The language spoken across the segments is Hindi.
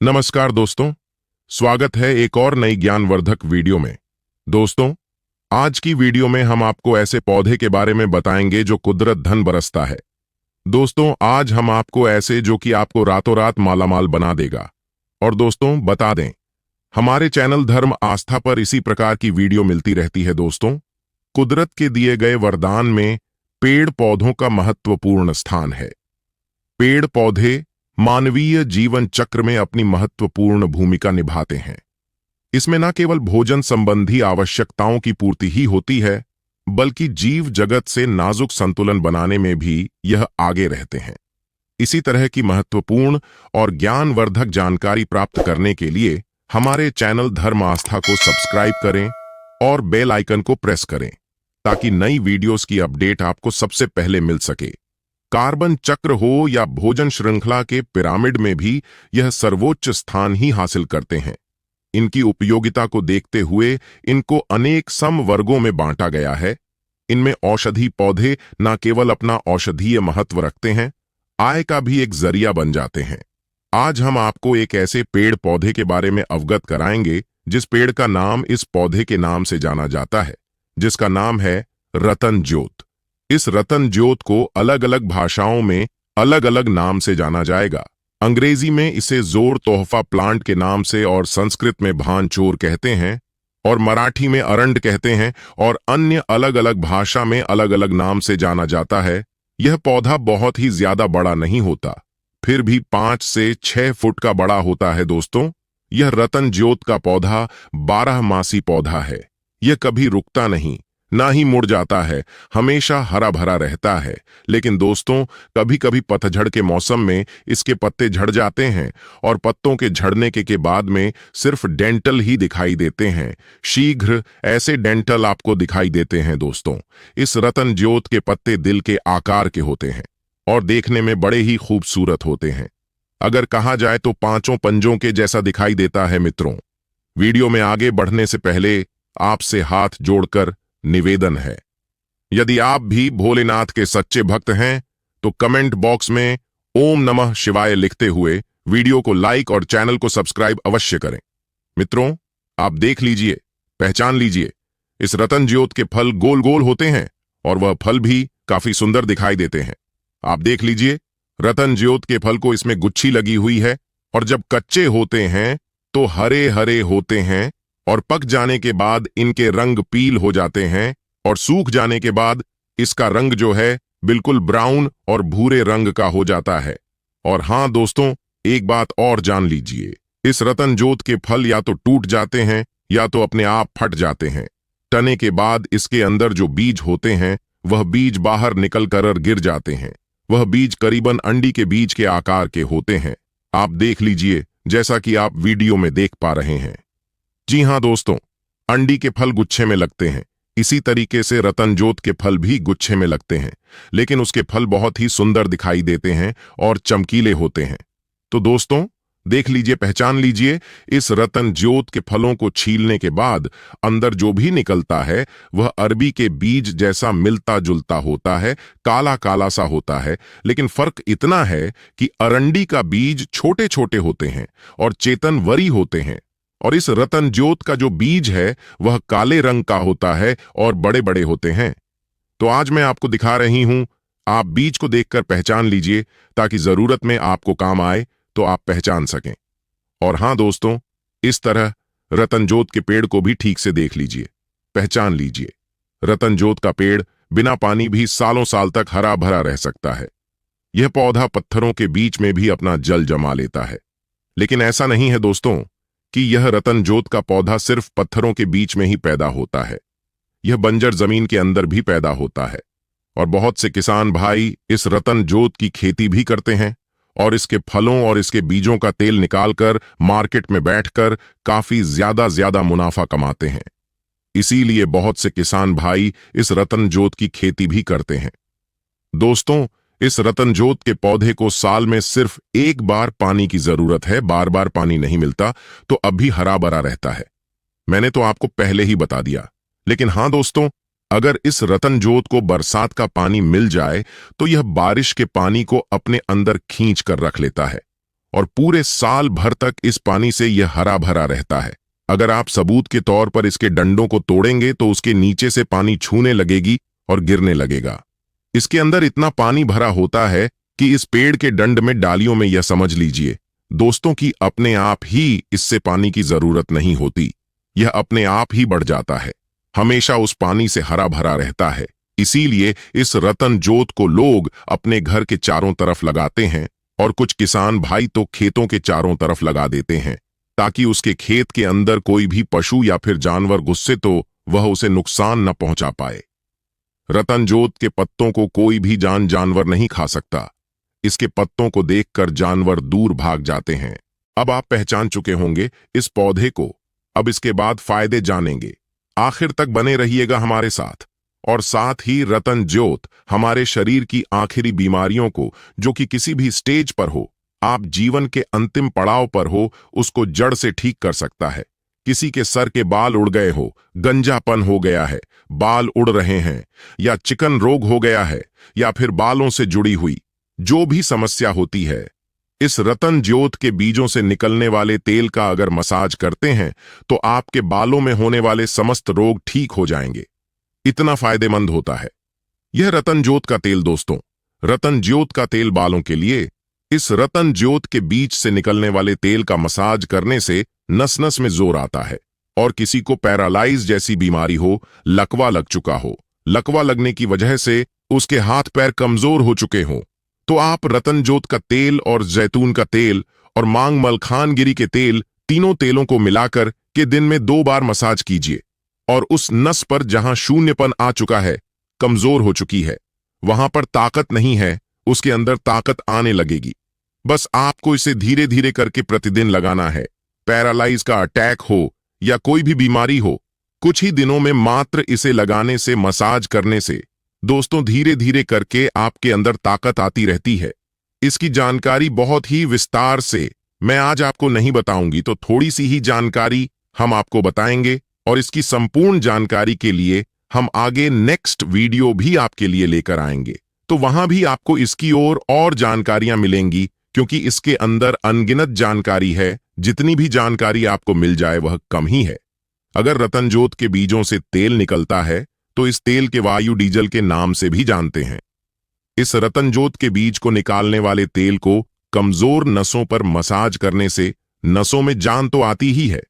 नमस्कार दोस्तों, स्वागत है एक और नई ज्ञानवर्धक वीडियो में। दोस्तों, आज की वीडियो में हम आपको ऐसे पौधे के बारे में बताएंगे जो कुदरत धन बरसता है। दोस्तों, आज हम आपको ऐसे जो कि आपको रातों रात मालामाल बना देगा। और दोस्तों, बता दें, हमारे चैनल धर्म आस्था पर इसी प्रकार की वीडियो मिलती रहती है। दोस्तों, कुदरत के दिए गए वरदान में पेड़ पौधों का महत्वपूर्ण स्थान है। पेड़ पौधे मानवीय जीवन चक्र में अपनी महत्वपूर्ण भूमिका निभाते हैं। इसमें न केवल भोजन संबंधी आवश्यकताओं की पूर्ति ही होती है, बल्कि जीव जगत से नाजुक संतुलन बनाने में भी यह आगे रहते हैं। इसी तरह की महत्वपूर्ण और ज्ञानवर्धक जानकारी प्राप्त करने के लिए हमारे चैनल धर्म आस्था को सब्सक्राइब करें और बेल आइकन को प्रेस करें, ताकि नई वीडियोस की अपडेट आपको सबसे पहले मिल सके। कार्बन चक्र हो या भोजन श्रृंखला के पिरामिड में भी यह सर्वोच्च स्थान ही हासिल करते हैं। इनकी उपयोगिता को देखते हुए इनको अनेक समवर्गों में बांटा गया है। इनमें औषधि पौधे न केवल औषधीय औषधीय महत्व रखते हैं, आय का भी एक जरिया बन जाते हैं। आज हम आपको एक ऐसे पेड़ पौधे के बारे में अवगत कराएंगे जिस पेड़ का नाम इस पौधे के नाम से जाना जाता है, जिसका नाम है रतन ज्योत। इस रतन ज्योत को अलग अलग भाषाओं में अलग अलग नाम से जाना जाएगा। अंग्रेजी में इसे जोर तोहफा प्लांट के नाम से और संस्कृत में भान चोर कहते हैं और मराठी में अरंड कहते हैं और अन्य अलग अलग भाषा में अलग अलग नाम से जाना जाता है। यह पौधा बहुत ही ज्यादा बड़ा नहीं होता, फिर भी 5 से 6 फुट का बड़ा होता है। दोस्तों, यह रतन ज्योत का पौधा 12 मासी पौधा है। यह कभी रुकता नहीं, ना ही मुड़ जाता है, हमेशा हरा भरा रहता है। लेकिन दोस्तों, कभी कभी पतझड़ के मौसम में इसके पत्ते झड़ जाते हैं और पत्तों के झड़ने के बाद में सिर्फ डेंटल ही दिखाई देते हैं। शीघ्र ऐसे डेंटल आपको दिखाई देते हैं। दोस्तों, इस रतन ज्योत के पत्ते दिल के आकार के होते हैं और देखने में बड़े ही खूबसूरत होते हैं। अगर कहा जाए तो 5 पंजों के जैसा दिखाई देता है। मित्रों, वीडियो में आगे बढ़ने से पहले आपसे हाथ जोड़कर निवेदन है, यदि आप भी भोलेनाथ के सच्चे भक्त हैं तो कमेंट बॉक्स में ओम नमः शिवाय लिखते हुए वीडियो को लाइक और चैनल को सब्सक्राइब अवश्य करें। मित्रों, आप देख लीजिए, पहचान लीजिए, इस रतन ज्योत के फल गोल गोल होते हैं और वह फल भी काफी सुंदर दिखाई देते हैं। आप देख लीजिए, रतन ज्योत के फल को इसमें गुच्छी लगी हुई है और जब कच्चे होते हैं तो हरे हरे होते हैं और पक जाने के बाद इनके रंग पील हो जाते हैं और सूख जाने के बाद इसका रंग जो है बिल्कुल ब्राउन और भूरे रंग का हो जाता है। और हां दोस्तों, एक बात और जान लीजिए, इस रतन ज्योत के फल या तो टूट जाते हैं या तो अपने आप फट जाते हैं। टने के बाद इसके अंदर जो बीज होते हैं वह बीज बाहर निकल कर गिर जाते हैं। वह बीज करीबन अंडी के बीज के आकार के होते हैं। आप देख लीजिए, जैसा कि आप वीडियो में देख पा रहे हैं। जी हां दोस्तों, अंडी के फल गुच्छे में लगते हैं। इसी तरीके से रतन ज्योत के फल भी गुच्छे में लगते हैं, लेकिन उसके फल बहुत ही सुंदर दिखाई देते हैं और चमकीले होते हैं। तो दोस्तों, देख लीजिए, पहचान लीजिए, इस रतन ज्योत के फलों को छीलने के बाद अंदर जो भी निकलता है वह अरबी के बीज जैसा मिलता जुलता होता है, काला काला सा होता है। लेकिन फर्क इतना है कि अरंडी का बीज छोटे छोटे होते हैं और चेतन वरी होते हैं, और इस रतन ज्योत का जो बीज है वह काले रंग का होता है और बड़े बड़े होते हैं। तो आज मैं आपको दिखा रही हूं, आप बीज को देखकर पहचान लीजिए, ताकि जरूरत में आपको काम आए तो आप पहचान सकें। और हां दोस्तों, इस तरह रतन ज्योत के पेड़ को भी ठीक से देख लीजिए, पहचान लीजिए। रतन ज्योत का पेड़ बिना पानी भी सालों साल तक हरा भरा रह सकता है। यह पौधा पत्थरों के बीच में भी अपना जल जमा लेता है। लेकिन ऐसा नहीं है दोस्तों कि यह रतन ज्योत का पौधा सिर्फ पत्थरों के बीच में ही पैदा होता है। यह बंजर जमीन के अंदर भी पैदा होता है और बहुत से किसान भाई इस रतन ज्योत की खेती भी करते हैं और इसके फलों और इसके बीजों का तेल निकालकर मार्केट में बैठकर काफी ज्यादा मुनाफा कमाते हैं। इसीलिए बहुत से किसान भाई इस रतन ज्योत की खेती भी करते हैं। दोस्तों, इस रतन ज्योत के पौधे को साल में सिर्फ एक बार पानी की जरूरत है। बार बार पानी नहीं मिलता तो अब भी हरा भरा रहता है। मैंने तो आपको पहले ही बता दिया। लेकिन हां दोस्तों, अगर इस रतन ज्योत को बरसात का पानी मिल जाए तो यह बारिश के पानी को अपने अंदर खींच कर रख लेता है और पूरे साल भर तक इस पानी से यह हरा भरा रहता है। अगर आप सबूत के तौर पर इसके डंडों को तोड़ेंगे तो उसके नीचे से पानी छूने लगेगी और गिरने लगेगा। इसके अंदर इतना पानी भरा होता है कि इस पेड़ के डंड में डालियों में यह समझ लीजिए दोस्तों कि अपने आप ही इससे पानी की जरूरत नहीं होती, यह अपने आप ही बढ़ जाता है, हमेशा उस पानी से हरा भरा रहता है। इसीलिए इस रतन जोत को लोग अपने घर के चारों तरफ लगाते हैं और कुछ किसान भाई तो खेतों के चारों तरफ लगा देते हैं ताकि उसके खेत के अंदर कोई भी पशु या फिर जानवर घुसे तो वह उसे नुकसान न पहुंचा पाए। रतन जोत के पत्तों को कोई भी जानवर नहीं खा सकता। इसके पत्तों को देखकर जानवर दूर भाग जाते हैं। अब आप पहचान चुके होंगे इस पौधे को। अब इसके बाद फायदे जानेंगे। आखिर तक बने रहिएगा हमारे साथ। और साथ ही रतन ज्योत हमारे शरीर की आखिरी बीमारियों को, जो कि किसी भी स्टेज पर हो, आप जीवन के अंतिम पड़ाव पर हो, उसको जड़ से ठीक कर सकता है। किसी के सर के बाल उड़ गए हो, गंजापन हो गया है, बाल उड़ रहे हैं, या चिकन रोग हो गया है, या फिर बालों से जुड़ी हुई जो भी समस्या होती है, इस रतन ज्योत के बीजों से निकलने वाले तेल का अगर मसाज करते हैं तो आपके बालों में होने वाले समस्त रोग ठीक हो जाएंगे। इतना फायदेमंद होता है यह रतन ज्योत का तेल। दोस्तों, रतन ज्योत का तेल बालों के लिए, इस रतन ज्योत के बीज से निकलने वाले तेल का मसाज करने से नस नस में जोर आता है। और किसी को पैरालाइज जैसी बीमारी हो, लकवा लग चुका हो, लकवा लगने की वजह से उसके हाथ पैर कमजोर हो चुके हों, तो आप रतन ज्योत का तेल और जैतून का तेल और मांग मलखानगिरी के तेल, तीनों तेलों को मिलाकर के दिन में 2 बार मसाज कीजिए और उस नस पर जहां शून्यपन आ चुका है, कमजोर हो चुकी है, वहां पर ताकत नहीं है, उसके अंदर ताकत आने लगेगी। बस आपको इसे धीरे धीरे करके प्रतिदिन लगाना है। पैरालाइज का अटैक हो या कोई भी बीमारी हो, कुछ ही दिनों में मात्र इसे लगाने से, मसाज करने से दोस्तों धीरे धीरे करके आपके अंदर ताकत आती रहती है। इसकी जानकारी बहुत ही विस्तार से मैं आज आपको नहीं बताऊंगी, तो थोड़ी सी ही जानकारी हम आपको बताएंगे और इसकी संपूर्ण जानकारी के लिए हम आगे नेक्स्ट वीडियो भी आपके लिए लेकर आएंगे। तो वहां भी आपको इसकी और जानकारियां मिलेंगी, क्योंकि इसके अंदर अनगिनत जानकारी है। जितनी भी जानकारी आपको मिल जाए वह कम ही है। अगर रतन ज्योत के बीजों से तेल निकलता है तो इस तेल के वायु डीजल के नाम से भी जानते हैं। इस रतन ज्योत के बीज को निकालने वाले तेल को कमजोर नसों पर मसाज करने से नसों में जान तो आती ही है,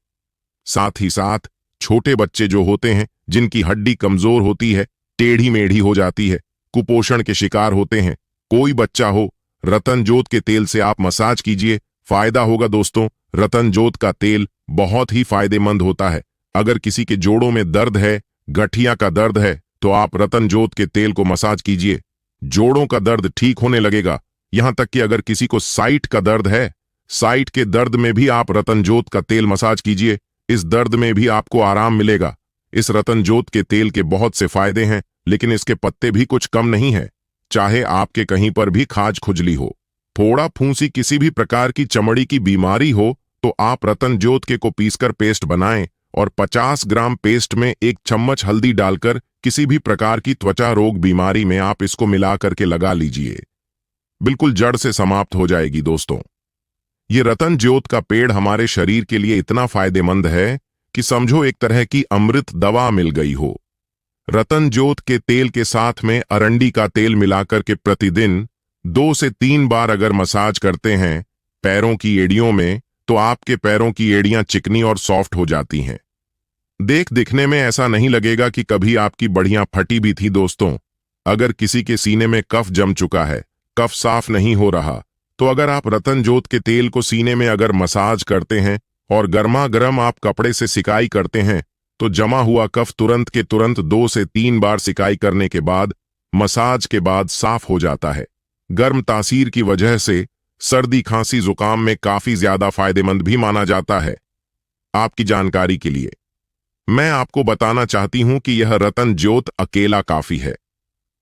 साथ ही साथ छोटे बच्चे जो होते हैं, जिनकी हड्डी कमजोर होती है, टेढ़ी मेढ़ी हो जाती है, कुपोषण के शिकार होते हैं, कोई बच्चा हो, रतन ज्योत के तेल से आप मसाज कीजिए, फायदा होगा। दोस्तों, रतन ज्योत का तेल बहुत ही फायदेमंद होता है। अगर किसी के जोड़ों में दर्द है, गठिया का दर्द है, तो आप रतन ज्योत के तेल को मसाज कीजिए, जोड़ों का दर्द ठीक होने लगेगा। यहां तक कि अगर किसी को साइट का दर्द है, साइट के दर्द में भी आप रतन ज्योत का तेल मसाज कीजिए, इस दर्द में भी आपको आराम मिलेगा। इस रतन ज्योत के तेल के बहुत से फायदे हैं, लेकिन इसके पत्ते भी कुछ कम नहीं है। चाहे आपके कहीं पर भी खाज खुजली हो, फोड़ा फूंसी, किसी भी प्रकार की चमड़ी की बीमारी हो, तो आप रतन ज्योत के को पीसकर पेस्ट बनाएं और 50 ग्राम पेस्ट में 1 चम्मच हल्दी डालकर किसी भी प्रकार की त्वचा रोग बीमारी में आप इसको मिला करके लगा लीजिए, बिल्कुल जड़ से समाप्त हो जाएगी। दोस्तों, ये रतन ज्योत का पेड़ हमारे शरीर के लिए इतना फायदेमंद है कि समझो एक तरह की अमृत दवा मिल गई हो। रतन ज्योत के तेल के साथ में अरंडी का तेल मिलाकर के प्रतिदिन 2 से 3 बार अगर मसाज करते हैं पैरों की एड़ियों में, तो आपके पैरों की एड़ियां चिकनी और सॉफ्ट हो जाती हैं। दिखने में ऐसा नहीं लगेगा कि कभी आपकी बढ़िया फटी भी थी। दोस्तों, अगर किसी के सीने में कफ जम चुका है, कफ साफ नहीं हो रहा, तो अगर आप रतन ज्योत के तेल को सीने में अगर मसाज करते हैं और गर्मा गर्म आप कपड़े से सिकाई करते हैं, तो जमा हुआ कफ तुरंत के तुरंत 2 से 3 बार सिकाई करने के बाद, मसाज के बाद साफ हो जाता है। गर्म तासीर की वजह से सर्दी खांसी जुकाम में काफी ज्यादा फायदेमंद भी माना जाता है। आपकी जानकारी के लिए मैं आपको बताना चाहती हूं कि यह रतन ज्योत अकेला काफी है।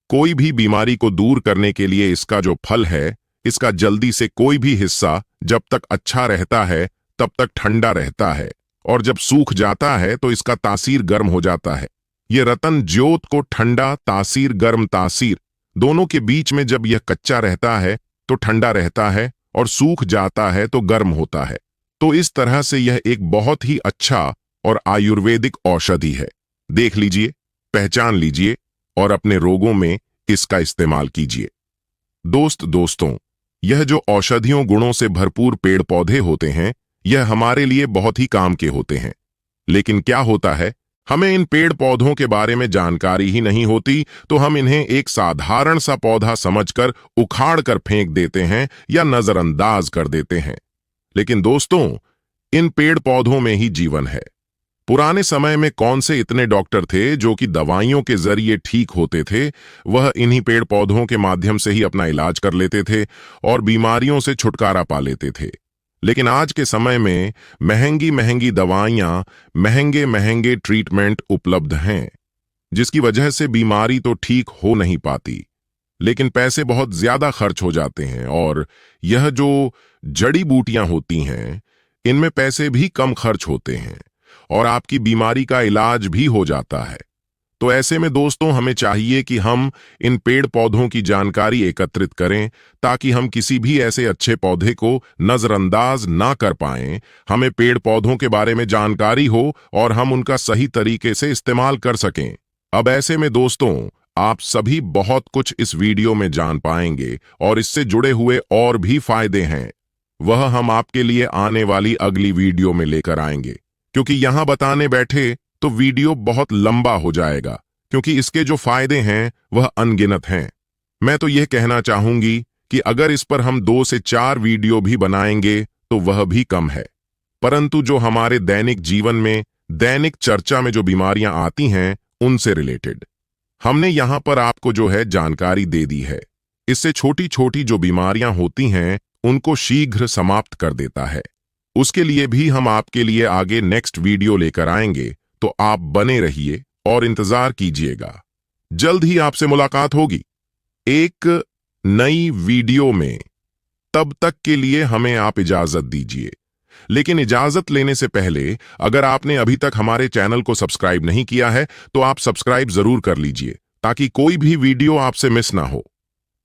कोई भी बीमारी को दूर करने के लिए इसका जो फल है, इसका जल्दी से कोई भी हिस्सा जब तक अच्छा रहता है तब तक ठंडा रहता है, और जब सूख जाता है तो इसका तासीर गर्म हो जाता है। यह रतन ज्योत को ठंडा तासीर, गर्म तासीर दोनों के बीच में जब यह कच्चा रहता है तो ठंडा रहता है, और सूख जाता है तो गर्म होता है। तो इस तरह से यह एक बहुत ही अच्छा और आयुर्वेदिक औषधि है। देख लीजिए, पहचान लीजिए और अपने रोगों में इसका इस्तेमाल कीजिए। दोस्तों, यह जो औषधियों गुणों से भरपूर पेड़ पौधे होते हैं, यह हमारे लिए बहुत ही काम के होते हैं। लेकिन क्या होता है, हमें इन पेड़ पौधों के बारे में जानकारी ही नहीं होती, तो हम इन्हें एक साधारण सा पौधा समझकर उखाड़ कर फेंक देते हैं या नजरअंदाज कर देते हैं। लेकिन दोस्तों, इन पेड़ पौधों में ही जीवन है। पुराने समय में कौन से इतने डॉक्टर थे जो कि दवाइयों के जरिए ठीक होते थे? वह इन्हीं पेड़ पौधों के माध्यम से ही अपना इलाज कर लेते थे और बीमारियों से छुटकारा पा लेते थे। लेकिन आज के समय में महंगी महंगी दवाइयां, महंगे महंगे ट्रीटमेंट उपलब्ध हैं, जिसकी वजह से बीमारी तो ठीक हो नहीं पाती, लेकिन पैसे बहुत ज्यादा खर्च हो जाते हैं। और यह जो जड़ी बूटियां होती हैं, इनमें पैसे भी कम खर्च होते हैं और आपकी बीमारी का इलाज भी हो जाता है। तो ऐसे में दोस्तों, हमें चाहिए कि हम इन पेड़ पौधों की जानकारी एकत्रित करें, ताकि हम किसी भी ऐसे अच्छे पौधे को नजरअंदाज ना कर पाएं। हमें पेड़ पौधों के बारे में जानकारी हो और हम उनका सही तरीके से इस्तेमाल कर सकें। अब ऐसे में दोस्तों, आप सभी बहुत कुछ इस वीडियो में जान पाएंगे और इससे जुड़े हुए और भी फायदे हैं, वह हम आपके लिए आने वाली अगली वीडियो में लेकर आएंगे। क्योंकि यहां बताने बैठे तो वीडियो बहुत लंबा हो जाएगा, क्योंकि इसके जो फायदे हैं वह अनगिनत हैं। मैं तो यह कहना चाहूंगी कि अगर इस पर हम 2 से 4 वीडियो भी बनाएंगे तो वह भी कम है। परंतु जो हमारे दैनिक जीवन में, दैनिक चर्चा में जो बीमारियां आती हैं, उनसे रिलेटेड हमने यहां पर आपको जो है जानकारी दे दी है। इससे छोटी छोटी जो बीमारियां होती हैं, उनको शीघ्र समाप्त कर देता है। उसके लिए भी हम आपके लिए आगे नेक्स्ट वीडियो लेकर आएंगे, तो आप बने रहिए और इंतजार कीजिएगा। जल्द ही आपसे मुलाकात होगी एक नई वीडियो में। तब तक के लिए हमें आप इजाजत दीजिए। लेकिन इजाजत लेने से पहले, अगर आपने अभी तक हमारे चैनल को सब्सक्राइब नहीं किया है, तो आप सब्सक्राइब जरूर कर लीजिए, ताकि कोई भी वीडियो आपसे मिस ना हो।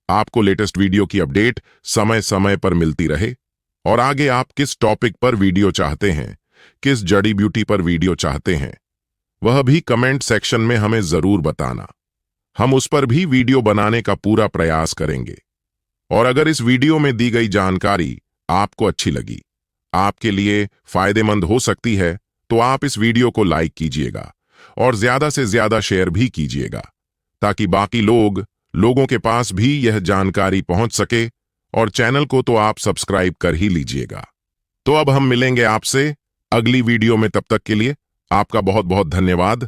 आपको लेटेस्ट वीडियो की अपडेट समय समय पर मिलती रहे। और आगे आप किस टॉपिक पर वीडियो चाहते हैं, किस जड़ी ब्यूटी पर वीडियो चाहते हैं, वह भी कमेंट सेक्शन में हमें जरूर बताना। हम उस पर भी वीडियो बनाने का पूरा प्रयास करेंगे। और अगर इस वीडियो में दी गई जानकारी आपको अच्छी लगी, आपके लिए फायदेमंद हो सकती है, तो आप इस वीडियो को लाइक कीजिएगा और ज्यादा से ज्यादा शेयर भी कीजिएगा, ताकि बाकी लोगों के पास भी यह जानकारी पहुंच सके। और चैनल को तो आप सब्सक्राइब कर ही लीजिएगा। तो अब हम मिलेंगे आपसे अगली वीडियो में। तब तक के लिए आपका बहुत बहुत धन्यवाद।